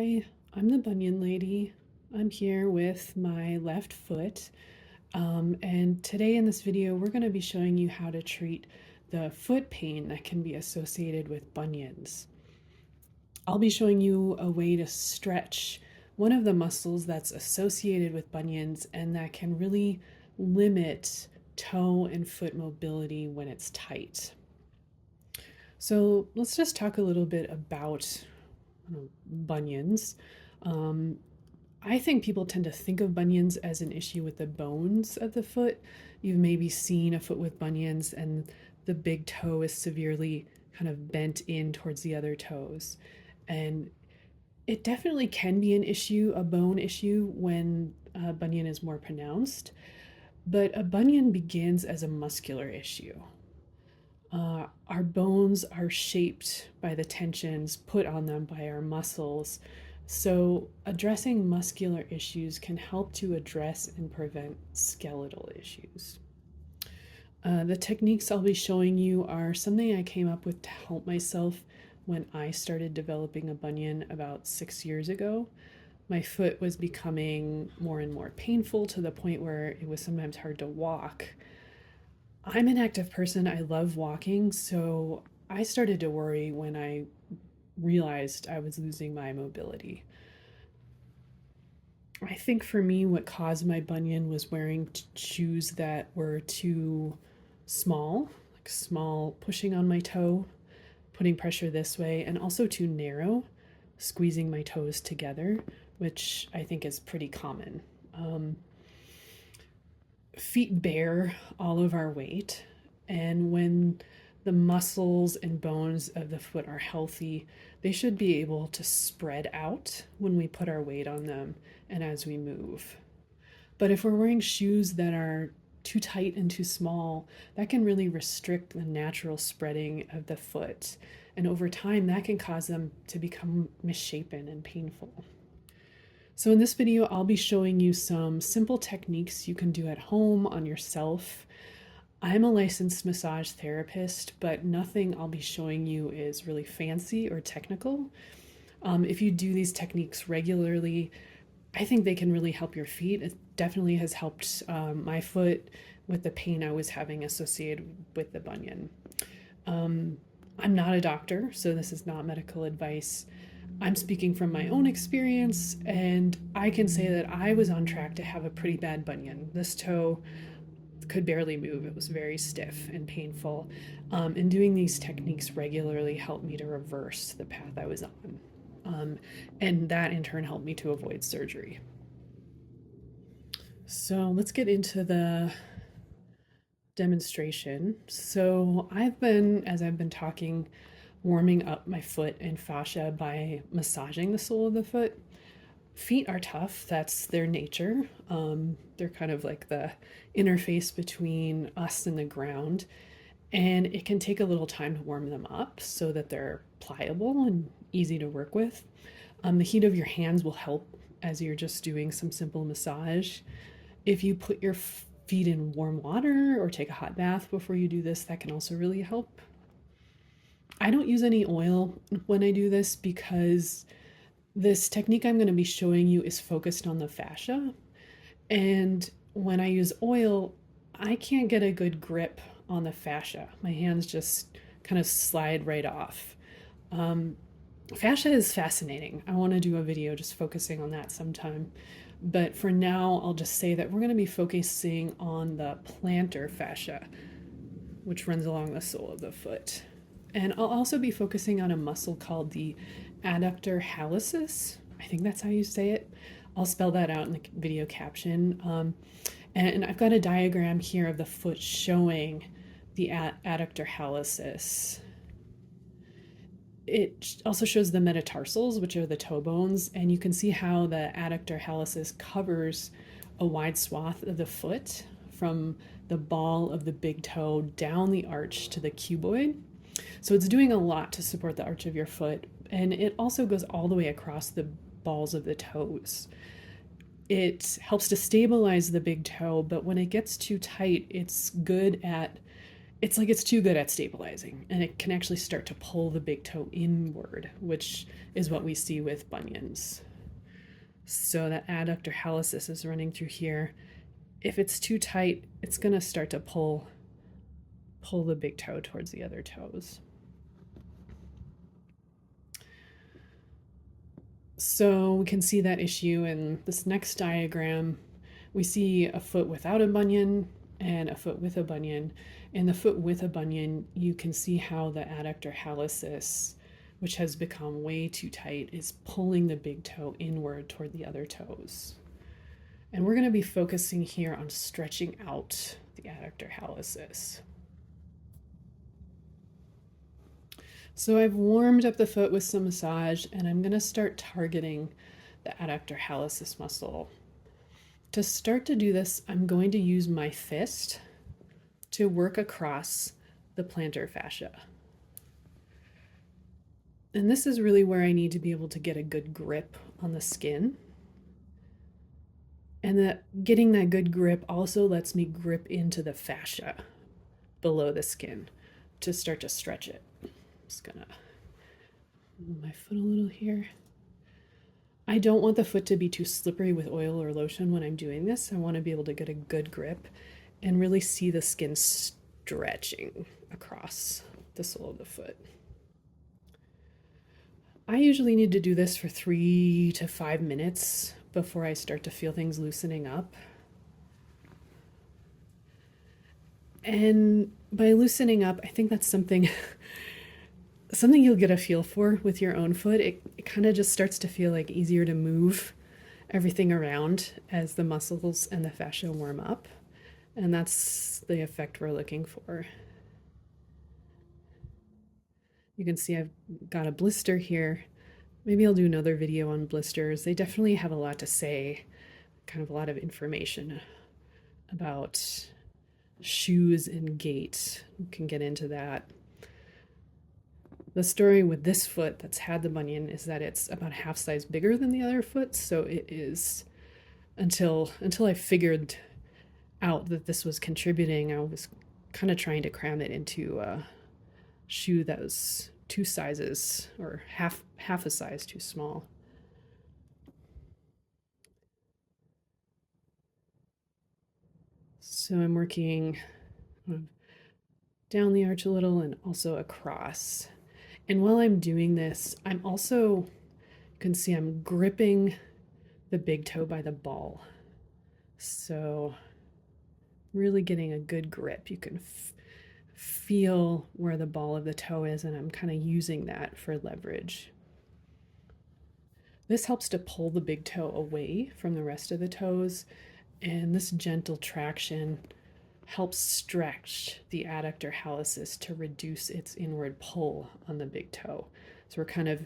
Hi, I'm the Bunion lady. I'm here with my left foot. And today in this video, we're going to be showing you how to treat the foot pain that can be associated with bunions. I'll be showing you a way to stretch one of the muscles that's associated with bunions and that can really limit toe and foot mobility when it's tight. So let's just talk a little bit about bunions. Um, I think people tend to think of bunions as an issue with the bones of the foot. You've maybe seen a foot with bunions and the big toe is severely kind of bent in towards the other toes. And it definitely can be an issue, a bone issue, when a bunion is more pronounced. But a bunion begins as a muscular issue. Our bones are shaped by the tensions put on them by our muscles. So, addressing muscular issues can help to address and prevent skeletal issues. The techniques I'll be showing you are something I came up with to help myself when I started developing a bunion about 6 years ago. My foot was becoming more and more painful to the point where it was sometimes hard to walk. I'm an active person, I love walking, so I started to worry when I realized I was losing my mobility. I think for me, what caused my bunion was wearing shoes that were too small, like small, pushing on my toe, putting pressure this way, and also too narrow, squeezing my toes together, which I think is pretty common. Feet bear all of our weight, and when the muscles and bones of the foot are healthy, they should be able to spread out when we put our weight on them and as we move. But if we're wearing shoes that are too tight and too small, that can really restrict the natural spreading of the foot. And over time, that can cause them to become misshapen and painful. So in this video, I'll be showing you some simple techniques you can do at home on yourself. I'm a licensed massage therapist, but nothing I'll be showing you is really fancy or technical. If you do these techniques regularly, I think they can really help your feet. It definitely has helped my foot with the pain I was having associated with the bunion. I'm not a doctor, so this is not medical advice. I'm speaking from my own experience, and I can say that I was on track to have a pretty bad bunion. This toe could barely move. It was very stiff and painful. And doing these techniques regularly helped me to reverse the path I was on. And that in turn helped me to avoid surgery. So let's get into the demonstration. So as I've been talking, warming up my foot and fascia by massaging the sole of the foot. Feet are tough, that's their nature. They're kind of like the interface between us and the ground. And it can take a little time to warm them up so that they're pliable and easy to work with. The heat of your hands will help as you're just doing some simple massage. If you put your feet in warm water or take a hot bath before you do this, that can also really help. I don't use any oil when I do this because this technique I'm going to be showing you is focused on the fascia. And when I use oil, I can't get a good grip on the fascia. My hands just kind of slide right off. Fascia is fascinating. I want to do a video just focusing on that sometime. But for now, I'll just say that we're going to be focusing on the plantar fascia, which runs along the sole of the foot. And I'll also be focusing on a muscle called the adductor hallucis. I think that's how you say it. I'll spell that out in the video caption. And I've got a diagram here of the foot showing the adductor hallucis. It also shows the metatarsals, which are the toe bones, and you can see how the adductor hallucis covers a wide swath of the foot from the ball of the big toe down the arch to the cuboid. So it's doing a lot to support the arch of your foot, and it also goes all the way across the balls of the toes. It helps to stabilize the big toe, but when it gets too tight, it's it's like it's too good at stabilizing, and it can actually start to pull the big toe inward, which is what we see with bunions. So that adductor hallucis is running through here. If it's too tight, it's going to start to pull the big toe towards the other toes. So we can see that issue in this next diagram. We see a foot without a bunion and a foot with a bunion. In the foot with a bunion, you can see how the adductor hallucis, which has become way too tight, is pulling the big toe inward toward the other toes. And we're going to be focusing here on stretching out the adductor hallucis. So I've warmed up the foot with some massage, and I'm going to start targeting the adductor hallucis muscle. To start to do this, I'm going to use my fist to work across the plantar fascia. And this is really where I need to be able to get a good grip on the skin. And getting that good grip also lets me grip into the fascia below the skin to start to stretch it. I'm just gonna move my foot a little here. I don't want the foot to be too slippery with oil or lotion when I'm doing this. I want to be able to get a good grip and really see the skin stretching across the sole of the foot. I usually need to do this for 3 to 5 minutes before I start to feel things loosening up. And by loosening up, I think that's something you'll get a feel for with your own foot. It kind of just starts to feel like easier to move everything around as the muscles and the fascia warm up. And that's the effect we're looking for. You can see I've got a blister here. Maybe I'll do another video on blisters. They definitely have a lot to say, kind of a lot of information about shoes and gait. We can get into that. The story with this foot that's had the bunion is that it's about half size bigger than the other foot. So it is, until I figured out that this was contributing, I was kind of trying to cram it into a shoe that was 2 sizes or half a size too small. So I'm working down the arch a little and also across. And while I'm doing this, I'm also, you can see I'm gripping the big toe by the ball. So really getting a good grip. You can feel where the ball of the toe is, and I'm kind of using that for leverage. This helps to pull the big toe away from the rest of the toes, and this gentle traction helps stretch the adductor hallucis to reduce its inward pull on the big toe. So we're kind of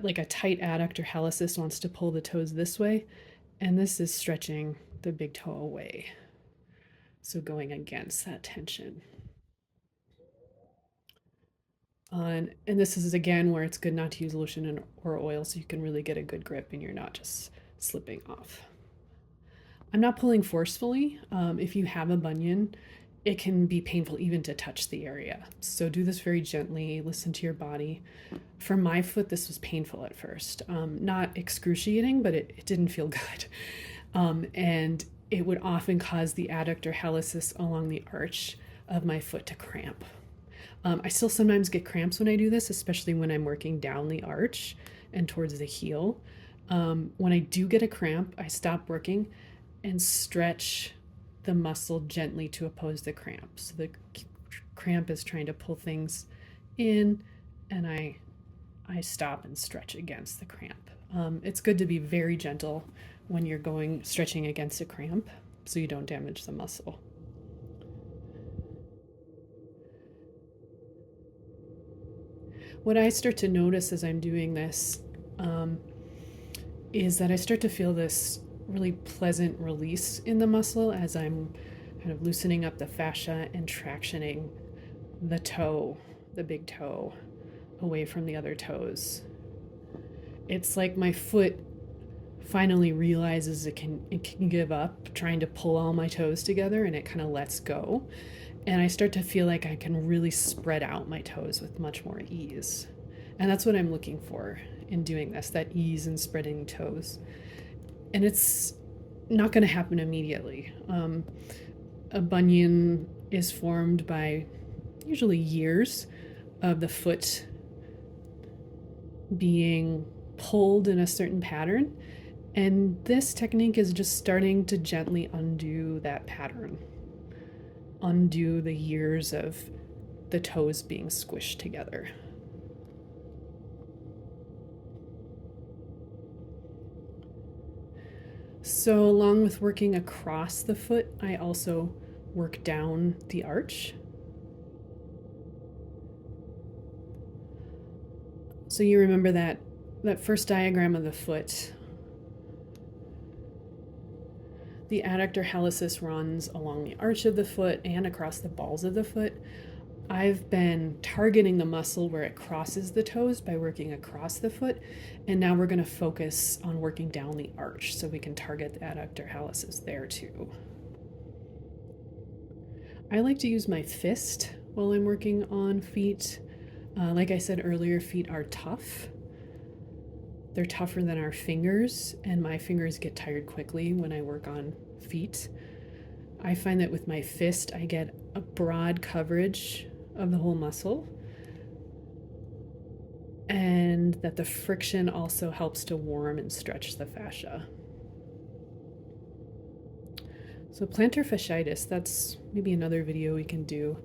like a tight adductor hallucis wants to pull the toes this way, and this is stretching the big toe away. So going against that tension. And this is again where it's good not to use lotion or oil so you can really get a good grip and you're not just slipping off. I'm not pulling forcefully. If you have a bunion, it can be painful even to touch the area. So do this very gently, listen to your body. For my foot, this was painful at first. Not excruciating, but it didn't feel good. And it would often cause the adductor hallucis along the arch of my foot to cramp. I still sometimes get cramps when I do this, especially when I'm working down the arch and towards the heel. When I do get a cramp, I stop working and stretch the muscle gently to oppose the cramp. So the cramp is trying to pull things in, and I stop and stretch against the cramp. It's good to be very gentle when you're stretching against a cramp so you don't damage the muscle. What I start to notice as I'm doing this is that I start to feel this really pleasant release in the muscle as I'm kind of loosening up the fascia and tractioning the toe, the big toe, away from the other toes. It's like my foot finally realizes it can give up trying to pull all my toes together, and it kind of lets go. And I start to feel like I can really spread out my toes with much more ease. And that's what I'm looking for in doing this, that ease in spreading toes. And it's not going to happen immediately. A bunion is formed by usually years of the foot being pulled in a certain pattern. And this technique is just starting to gently undo that pattern, undo the years of the toes being squished together. So, along with working across the foot, I also work down the arch. So you remember that first diagram of the foot. The adductor hallucis runs along the arch of the foot and across the balls of the foot. I've been targeting the muscle where it crosses the toes by working across the foot, and now we're going to focus on working down the arch so we can target the adductor hallucis there too. I like to use my fist while I'm working on feet. Like I said earlier, feet are tough. They're tougher than our fingers, and my fingers get tired quickly when I work on feet. I find that with my fist, I get a broad coverage of the whole muscle, and that the friction also helps to warm and stretch the fascia. So plantar fasciitis, that's maybe another video we can do.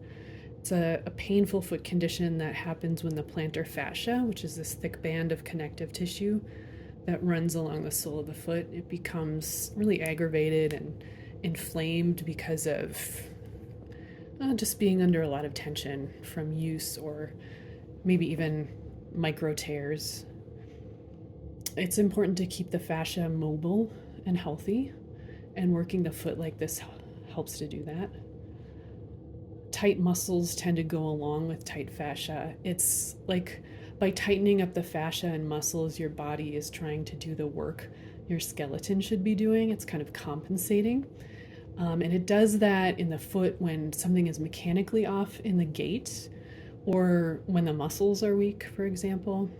It's a painful foot condition that happens when the plantar fascia, which is this thick band of connective tissue that runs along the sole of the foot, it becomes really aggravated and inflamed because of just being under a lot of tension from use or maybe even micro tears. It's important to keep the fascia mobile and healthy, and working the foot like this helps to do that. Tight muscles tend to go along with tight fascia. It's like by tightening up the fascia and muscles, your body is trying to do the work your skeleton should be doing. It's kind of compensating. And it does that in the foot when something is mechanically off in the gait or when the muscles are weak, for example.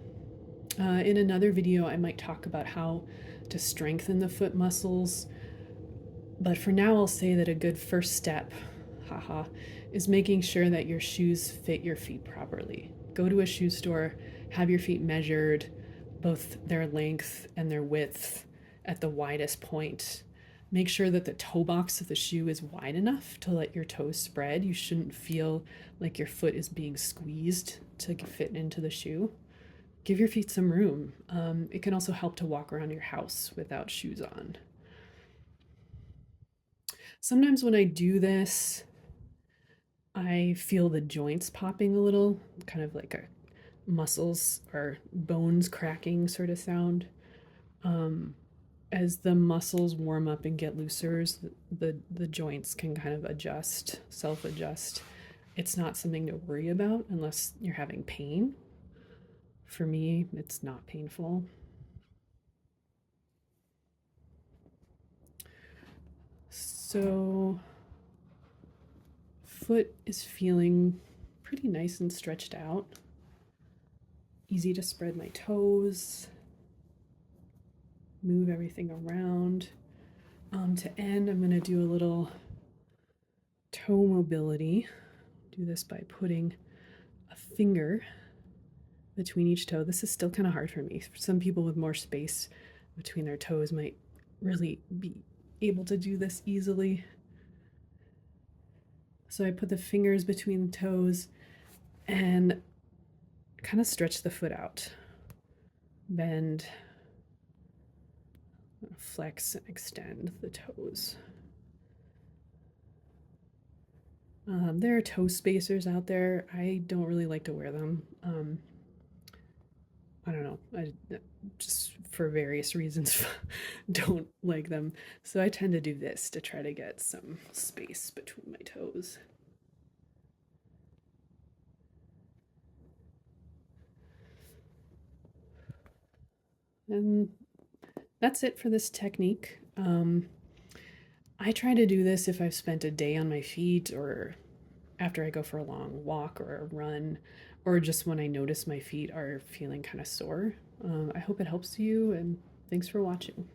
In another video, I might talk about how to strengthen the foot muscles. But for now, I'll say that a good first step, is making sure that your shoes fit your feet properly. Go to a shoe store, have your feet measured, both their length and their width at the widest point. Make sure that the toe box of the shoe is wide enough to let your toes spread. You shouldn't feel like your foot is being squeezed to fit into the shoe. Give your feet some room. It can also help to walk around your house without shoes on. Sometimes when I do this, I feel the joints popping a little, kind of like a muscles or bones cracking sort of sound. As the muscles warm up and get looser, the joints can kind of adjust, self-adjust. It's not something to worry about unless you're having pain. For me, it's not painful. So foot is feeling pretty nice and stretched out. Easy to spread my toes, move everything around. To end, I'm going to do a little toe mobility. Do this by putting a finger between each toe. This is still kind of hard for me. Some people with more space between their toes might really be able to do this easily. So I put the fingers between the toes and kind of stretch the foot out. Bend, flex, and extend the toes. There are toe spacers out there. I don't really like to wear them. I don't know. I just for various reasons don't like them. So I tend to do this to try to get some space between my toes. And that's it for this technique. I try to do this if I've spent a day on my feet or after I go for a long walk or a run, or just when I notice my feet are feeling kind of sore. I hope it helps you, and thanks for watching.